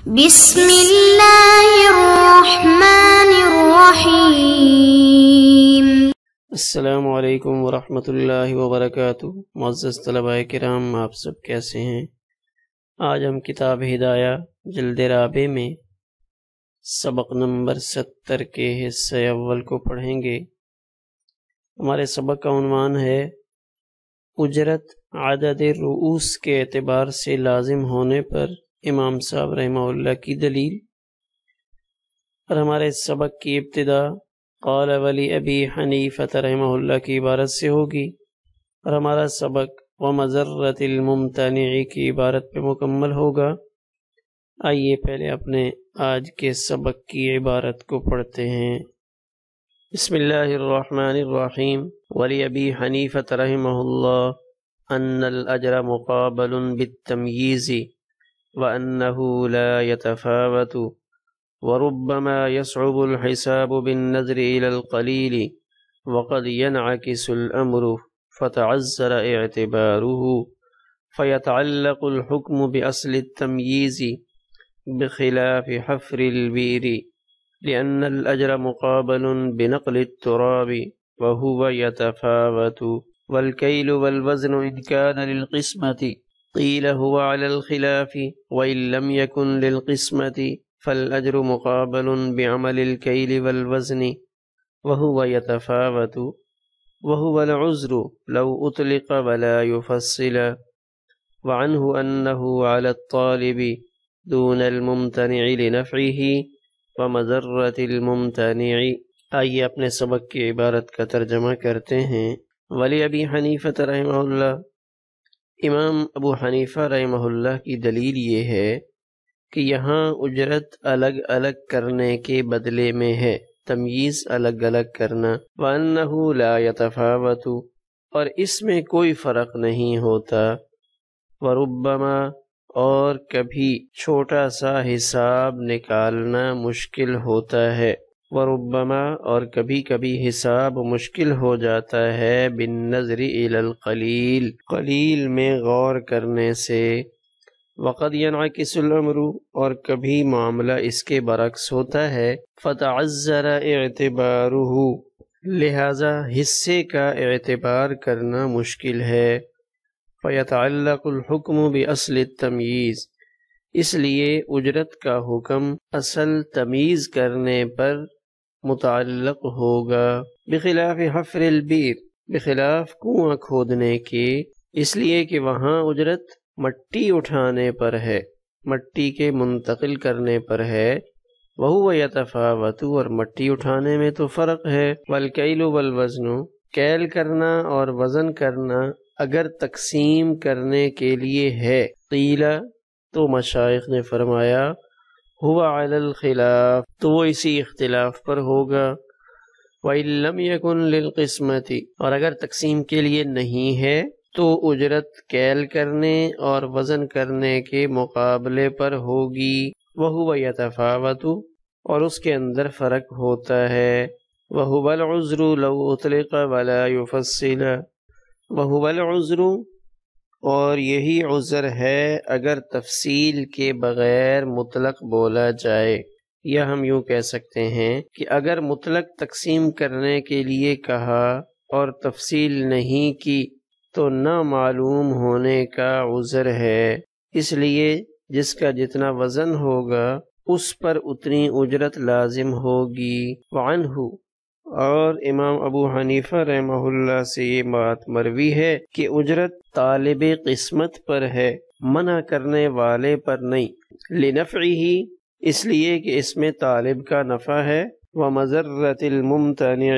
بسم اللہ الرحمن الرحیم۔ السلام علیکم ورحمۃ اللہ وبرکاتہ۔ معزز طلباء کرام، آپ سب کیسے ہیں؟ آج ہم کتاب ہدایہ جلد رابع میں سبق نمبر 70 کے حصہ اول کو پڑھیں گے۔ ہمارے سبق کا عنوان ہے اجرت عدد رؤوس کے اعتبار سے لازم ہونے پر امام صاحب رحمہ اللہ کی دلیل، اور ہمارے سبق کی ابتدا قال ولی ابی حنیفہ رحمہ اللہ کی عبارت سے ہوگی، اور ہمارا سبق ومضرۃ الممتنع کی عبارت پہ مکمل ہوگا۔ آئیے پہلے اپنے آج کے سبق کی عبارت کو پڑھتے ہیں۔ بسم اللہ الرحمن الرحیم۔ ولی ابی حنیفہ رحمہ اللہ ان الاجر مقابل بالتمییز وانہ لا یتفاوت وربما يصعب الحساب بالنظر إلى القليل وقد ينعكس الأمر فتعذر اعتباره فيتعلق الحكم بأصل التمييز بخلاف حفر البير لأن الأجر مقابل بنقل التراب وهو يتفاوت والكيل والوزن إن كان للقسمة قيل هو على الخلاف وإن لم يكن للقسمة فالأجر مقابل بعمل الكيل والوزن وهو يتفاوت وهو العذر لو أطلق ولا يفصل وعنه أنه على الطالب دون الممتنع لنفعه ومضرة الممتنع۔ آئیے اپنے سبق کی عبارت کا ترجمہ کرتے ہیں۔ ولی ابی حنیفہ رحمہ اللہ، امام ابو حنیفہ رحمہ اللہ کی دلیل یہ ہے کہ یہاں اجرت الگ الگ کرنے کے بدلے میں ہے، تمییز الگ الگ کرنا، وَأَنَّهُ لَا يَتَفَاوَتُ، اور اس میں کوئی فرق نہیں ہوتا، وَرُبَّمَا، اور کبھی چھوٹا سا حساب نکالنا مشکل ہوتا ہے، وَرُبَّمَا، اور کبھی کبھی حساب مشکل ہو جاتا ہے، بِالنَّظْرِ إِلَى الْقَلِيلِ، قلیل میں غور کرنے سے، وقد ينعكس الامر، اور کبھی معاملہ اس کے برعکس ہوتا ہے، فتعذر اعتبارہ، لہذا حصے کا اعتبار کرنا مشکل ہے، فیتعلق الحکم باصل التمییز، اس لیے اجرت کا حکم اصل تمیز کرنے پر متعلق ہوگا، بخلاف حفر البیر، بخلاف کنواں کھودنے کے، اس لیے کہ وہاں اجرت مٹی اٹھانے پر ہے، مٹی کے منتقل کرنے پر ہے، وَهُوَ يَتَفَاوَتُ، اور مٹی اٹھانے میں تو فرق ہے، وَالْكَيْلُ وَالْوَزْنُ، کیل کرنا اور وزن کرنا اگر تقسیم کرنے کے لیے ہے، قیل، تو مشائخ نے فرمایا، هُوَ عَلَى الْخِلَافِ، تو وہ اسی اختلاف پر ہوگا، وَإِن لَمْ يَكُنْ لِلْقِسْمَةِ، اور اگر تقسیم کے لیے نہیں ہے تو اجرت کیل کرنے اور وزن کرنے کے مقابلے پر ہوگی، وَهُوَ يَتَفَاوَتُ، اور اس کے اندر فرق ہوتا ہے، وَهُوَ الْعُذْرُ لَوْ أُطْلِقَ وَلَا يُفَصِّلَ، وَهُوَ الْعُذْرُ، اور یہی عذر ہے اگر تفصیل کے بغیر مطلق بولا جائے، یا ہم یوں کہہ سکتے ہیں کہ اگر مطلق تقسیم کرنے کے لیے کہا اور تفصیل نہیں کی تو نہ معلوم ہونے کا عذر ہے، اس لیے جس کا جتنا وزن ہوگا اس پر اتنی اجرت لازم ہوگی۔ وعنہ، اور امام ابو حنیفہ رحمہ اللہ سے یہ بات مروی ہے کہ اجرت طالب قسمت پر ہے، منع کرنے والے پر نہیں، لنفعہ، اس لیے کہ اس میں طالب کا نفع ہے، ومضرۃ الممتنع،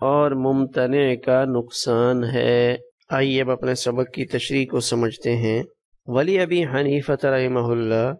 اور ممتنع کا نقصان ہے۔ آئیے اب اپنے سبق کی تشریح کو سمجھتے ہیں۔ ولی ابی حنیفہ رحمہ اللہ،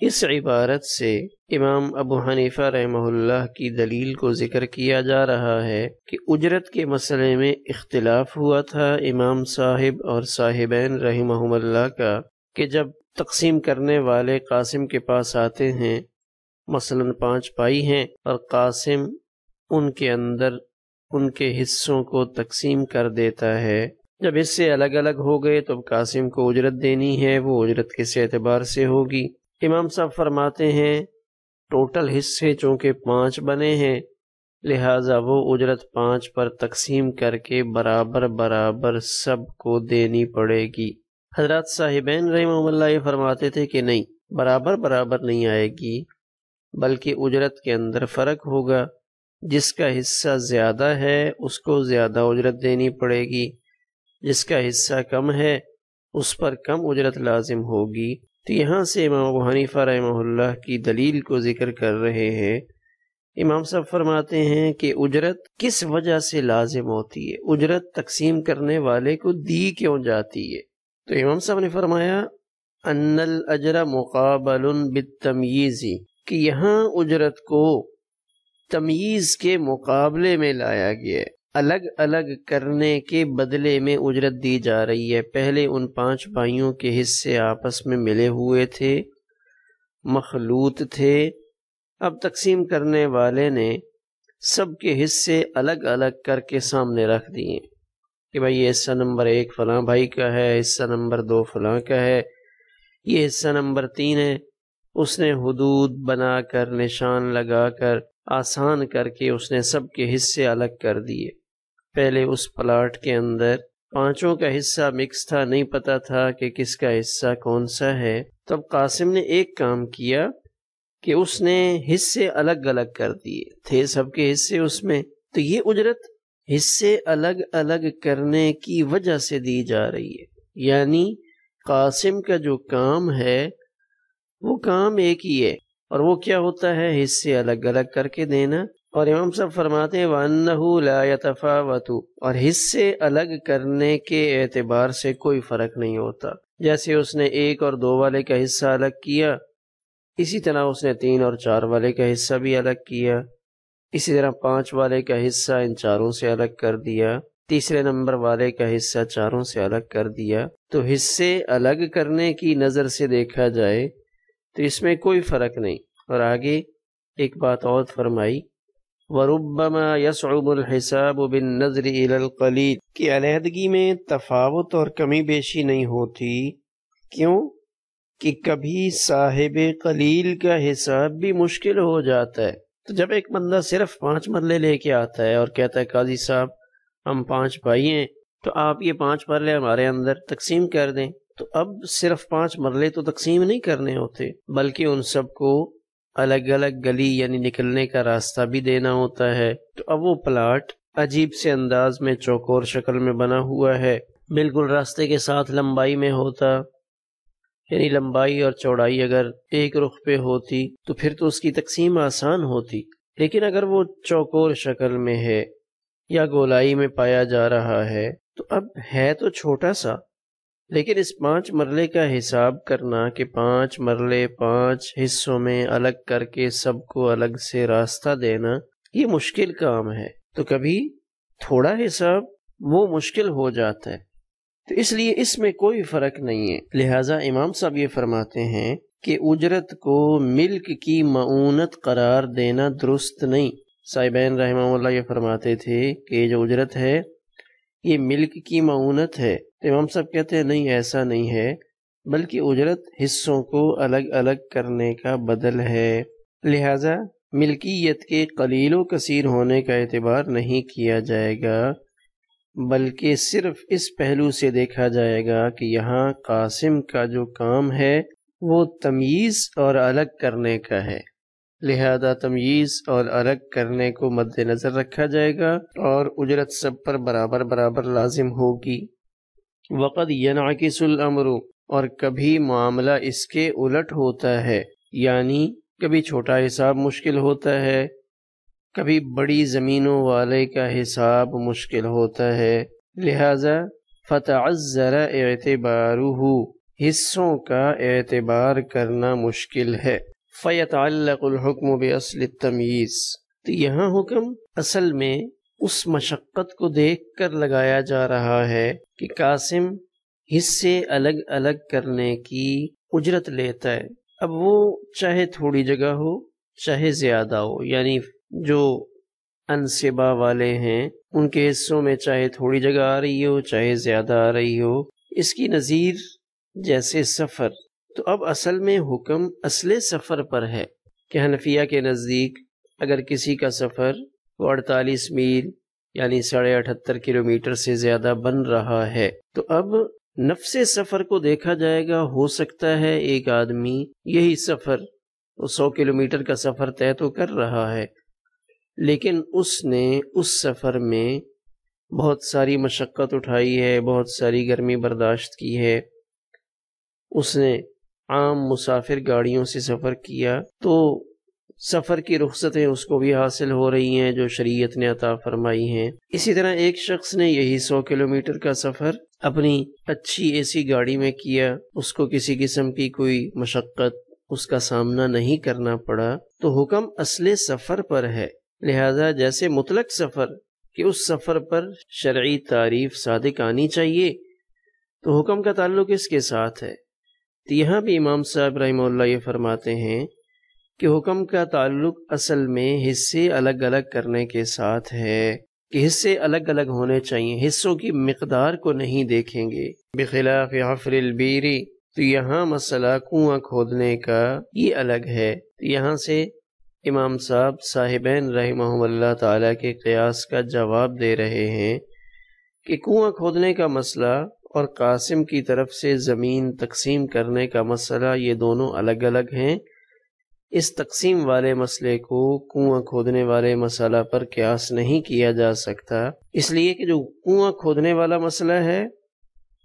اس عبارت سے امام ابو حنیفہ رحمہ اللہ کی دلیل کو ذکر کیا جا رہا ہے کہ اجرت کے مسئلے میں اختلاف ہوا تھا امام صاحب اور صاحبین رحمہم اللہ کا، کہ جب تقسیم کرنے والے قاسم کے پاس آتے ہیں، مثلا 5 پائی ہیں اور قاسم ان کے اندر ان کے حصوں کو تقسیم کر دیتا ہے، جب حصے الگ الگ ہو گئے تو قاسم کو اجرت دینی ہے، وہ اجرت کس اعتبار سے ہوگی؟ امام صاحب فرماتے ہیں ٹوٹل حصے چونکہ 5 بنے ہیں، لہٰذا وہ اجرت 5 پر تقسیم کر کے برابر برابر سب کو دینی پڑے گی۔ حضرات صاحبین رحمہ اللہ یہ فرماتے تھے کہ نہیں، برابر برابر نہیں آئے گی، بلکہ اجرت کے اندر فرق ہوگا، جس کا حصہ زیادہ ہے اس کو زیادہ اجرت دینی پڑے گی، جس کا حصہ کم ہے اس پر کم اجرت لازم ہوگی۔ تو یہاں سے امام ابو حنیفہ رحمہ اللہ کی دلیل کو ذکر کر رہے ہیں۔ امام صاحب فرماتے ہیں کہ اجرت کس وجہ سے لازم ہوتی ہے، اجرت تقسیم کرنے والے کو دی کیوں جاتی ہے؟ تو امام صاحب نے فرمایا ان الاجر مقابل بالتمییز، کہ یہاں اجرت کو تمییز کے مقابلے میں لایا گیا ہے، الگ الگ کرنے کے بدلے میں اجرت دی جا رہی ہے۔ پہلے ان 5 بھائیوں کے حصے آپس میں ملے ہوئے تھے، مخلوط تھے، اب تقسیم کرنے والے نے سب کے حصے الگ الگ کر کے سامنے رکھ دیے کہ بھائی یہ حصہ نمبر 1 فلاں بھائی کا ہے، حصہ نمبر 2 فلاں کا ہے، یہ حصہ نمبر 3 ہے۔ اس نے حدود بنا کر، نشان لگا کر، آسان کر کے اس نے سب کے حصے الگ کر دیے۔ پہلے اس پلاٹ کے اندر 5 کا حصہ مکس تھا، نہیں پتا تھا کہ کس کا حصہ کون سا ہے، تب قاسم نے ایک کام کیا کہ اس نے حصے الگ الگ کر دیے، تھے سب کے حصے اس میں، تو یہ اجرت حصے الگ الگ کرنے کی وجہ سے دی جا رہی ہے۔ یعنی قاسم کا جو کام ہے وہ کام ایک ہی ہے، اور وہ کیا ہوتا ہے؟ حصے الگ الگ کر کے دینا۔ اور امام صاحب فرماتے ہیں وَأَنَّهُ لَا يَتَفَاوَتُ، اور حصے الگ کرنے کے اعتبار سے کوئی فرق نہیں ہوتا۔ جیسے اس نے 1 اور 2 والے کا حصہ الگ کیا، اسی طرح اس نے 3 اور 4 والے کا حصہ بھی الگ کیا، اسی طرح 5 والے کا حصہ ان 4 سے الگ کر دیا، تیسرے نمبر والے کا حصہ 4 سے الگ کر دیا۔ تو حصے الگ کرنے کی نظر سے دیکھا جائے تو اس میں کوئی فرق نہیں۔ اور آگے ایک بات اور فرمائی وَرُبَّمَا يَصْعُبُ الْحِسَابُ بِالنَّظْرِ إِلَى الْقَلِيلِ، کہ علیحدگی میں تفاوت اور کمی بیشی نہیں ہوتی۔ کیوں؟ کہ کبھی صاحب قلیل کا حساب بھی مشکل ہو جاتا ہے۔ تو جب ایک بندہ صرف 5 مرلے لے کے آتا ہے اور کہتا ہے قاضی صاحب ہم 5 بھائی ہیں تو آپ یہ 5 مرلے ہمارے اندر تقسیم کر دیں، تو اب صرف 5 مرلے تو تقسیم نہیں کرنے ہوتے، بلکہ ان سب کو الگ الگ گلی یعنی نکلنے کا راستہ بھی دینا ہوتا ہے۔ تو اب وہ پلاٹ عجیب سے انداز میں چوکور شکل میں بنا ہوا ہے، بالکل راستے کے ساتھ لمبائی میں ہوتا، یعنی لمبائی اور چوڑائی اگر ایک رخ پہ ہوتی تو پھر تو اس کی تقسیم آسان ہوتی، لیکن اگر وہ چوکور شکل میں ہے یا گولائی میں پایا جا رہا ہے تو اب ہے تو چھوٹا سا، لیکن اس 5 مرلے کا حساب کرنا کہ 5 مرلے 5 حصوں میں الگ کر کے سب کو الگ سے راستہ دینا، یہ مشکل کام ہے۔ تو کبھی تھوڑا حساب وہ مشکل ہو جاتا ہے، تو اس لیے اس میں کوئی فرق نہیں ہے۔ لہٰذا امام صاحب یہ فرماتے ہیں کہ اجرت کو ملک کی معونت قرار دینا درست نہیں۔ صاحبین رحمہ اللہ یہ فرماتے تھے کہ جو اجرت ہے یہ ملک کی معونت ہے۔ امام صاحب کہتے ہیں نہیں، ایسا نہیں ہے، بلکہ اجرت حصوں کو الگ الگ کرنے کا بدل ہے، لہذا ملکیت کے قلیل و کثیر ہونے کا اعتبار نہیں کیا جائے گا، بلکہ صرف اس پہلو سے دیکھا جائے گا کہ یہاں قاسم کا جو کام ہے وہ تمییز اور الگ کرنے کا ہے، لہذا تمییز اور الگ کرنے کو مد نظر رکھا جائے گا اور اجرت سب پر برابر برابر لازم ہوگی۔ وقد ينعكس الامر، اور کبھی معاملہ اس کے الٹ ہوتا ہے، یعنی کبھی چھوٹا حساب مشکل ہوتا ہے، کبھی بڑی زمینوں والے کا حساب مشکل ہوتا ہے، لہذا فتعذر اعتبارہ، حصوں کا اعتبار کرنا مشکل ہے۔ فیتعلق الحکم باصل التمییز، تو یہاں حکم اصل میں اس مشقت کو دیکھ کر لگایا جا رہا ہے کہ قاسم حصے الگ الگ کرنے کی اجرت لیتا ہے، اب وہ چاہے تھوڑی جگہ ہو چاہے زیادہ ہو، یعنی جو انصبا والے ہیں ان کے حصوں میں چاہے تھوڑی جگہ آ رہی ہو چاہے زیادہ آ رہی ہو، اس کی نظیر جیسے سفر، تو اب اصل میں حکم اصل سفر پر ہے کہ حنفیہ کے نزدیک اگر کسی کا سفر 48 میل یعنی 78.5 کلومیٹر سے زیادہ بن رہا ہے تو اب نفس سفر کو دیکھا جائے گا. ہو سکتا ہے ایک آدمی یہی سفر 100 کلومیٹر کا سفر طے تو کر رہا ہے، لیکن اس نے اس سفر میں بہت ساری مشقت اٹھائی ہے، بہت ساری گرمی برداشت کی ہے، اس نے عام مسافر گاڑیوں سے سفر کیا تو سفر کی رخصتیں اس کو بھی حاصل ہو رہی ہیں جو شریعت نے عطا فرمائی ہیں. اسی طرح ایک شخص نے یہی 100 کلومیٹر کا سفر اپنی اچھی اے سی گاڑی میں کیا، اس کو کسی قسم کی کوئی مشقت اس کا سامنا نہیں کرنا پڑا، تو حکم اصل سفر پر ہے. لہذا جیسے مطلق سفر کہ اس سفر پر شرعی تعریف صادق آنی چاہیے، تو حکم کا تعلق اس کے ساتھ ہے. تو یہاں بھی امام صاحب رحمہ اللہ یہ فرماتے ہیں کہ حکم کا تعلق اصل میں حصے الگ الگ کرنے کے ساتھ ہے کہ حصے الگ الگ ہونے چاہیے، حصوں کی مقدار کو نہیں دیکھیں گے. بخلاف حفر البیری، تو یہاں مسئلہ کنواں کھودنے کا یہ الگ ہے. یہاں سے امام صاحب صاحبین رحمہم اللہ تعالیٰ کے قیاس کا جواب دے رہے ہیں کہ کنواں کھودنے کا مسئلہ اور قاسم کی طرف سے زمین تقسیم کرنے کا مسئلہ یہ دونوں الگ الگ ہیں. اس تقسیم والے مسئلے کو کنواں کھودنے والے مسئلہ پر قیاس نہیں کیا جا سکتا، اس لیے کہ جو کنواں کھودنے والا مسئلہ ہے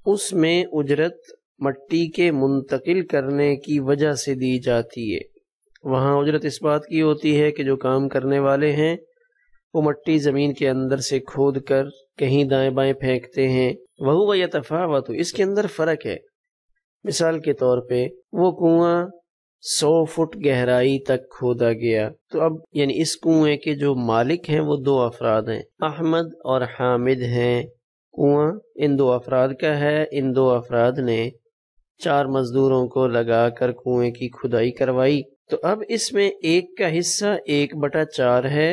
اس میں اجرت مٹی کے منتقل کرنے کی وجہ سے دی جاتی ہے. وہاں اجرت اس بات کی ہوتی ہے کہ جو کام کرنے والے ہیں وہ مٹی زمین کے اندر سے کھود کر کہیں دائیں بائیں پھینکتے ہیں. وہو یتفاوت، اس کے اندر فرق ہے. مثال کے طور پہ وہ کنواں 100 فٹ گہرائی تک کھودا گیا، تو اب یعنی اس کنویں کے جو مالک ہیں وہ 2 افراد ہیں، احمد اور حامد ہیں. کنواں ان 2 افراد کا ہے. ان 2 افراد نے 4 مزدوروں کو لگا کر کنویں کی کھدائی کروائی. تو اب اس میں ایک کا حصہ 1/4 ہے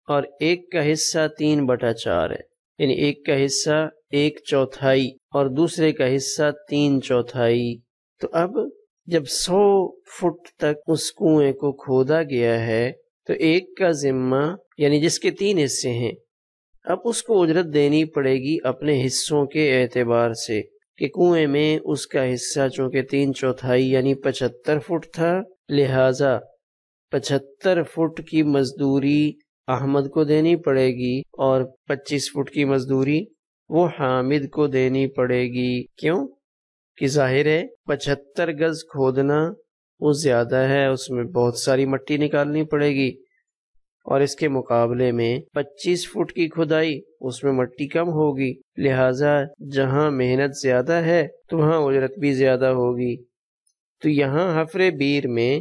اور ایک کا حصہ 3/4 ہے، یعنی ایک کا حصہ 1/4 اور دوسرے کا حصہ 3/4. تو اب جب 100 فٹ تک اس کنویں کو کھودا گیا ہے تو ایک کا ذمہ یعنی جس کے 3 حصے ہیں، اب اس کو اجرت دینی پڑے گی اپنے حصوں کے اعتبار سے کہ کنویں میں اس کا حصہ چونکہ 3/4 یعنی 75 فٹ تھا، لہذا 75 فٹ کی مزدوری احمد کو دینی پڑے گی اور 25 فٹ کی مزدوری وہ حامد کو دینی پڑے گی. کیوں کہ ظاہر ہے 75 گز کھودنا وہ زیادہ ہے، اس میں بہت ساری مٹی نکالنی پڑے گی، اور اس کے مقابلے میں 25 فٹ کی کھدائی اس میں مٹی کم ہوگی. لہٰذا جہاں محنت زیادہ ہے تو وہاں اجرت بھی زیادہ ہوگی. تو یہاں حفر بیر میں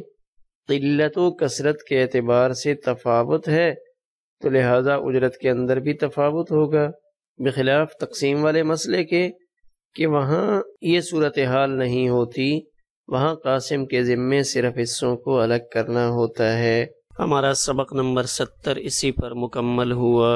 قلت و کثرت کے اعتبار سے تفاوت ہے، تو لہٰذا اجرت کے اندر بھی تفاوت ہوگا، بخلاف تقسیم والے مسئلے کے کہ وہاں یہ صورتحال نہیں ہوتی، وہاں قاسم کے ذمے صرف حصوں کو الگ کرنا ہوتا ہے. ہمارا سبق نمبر 70 اسی پر مکمل ہوا.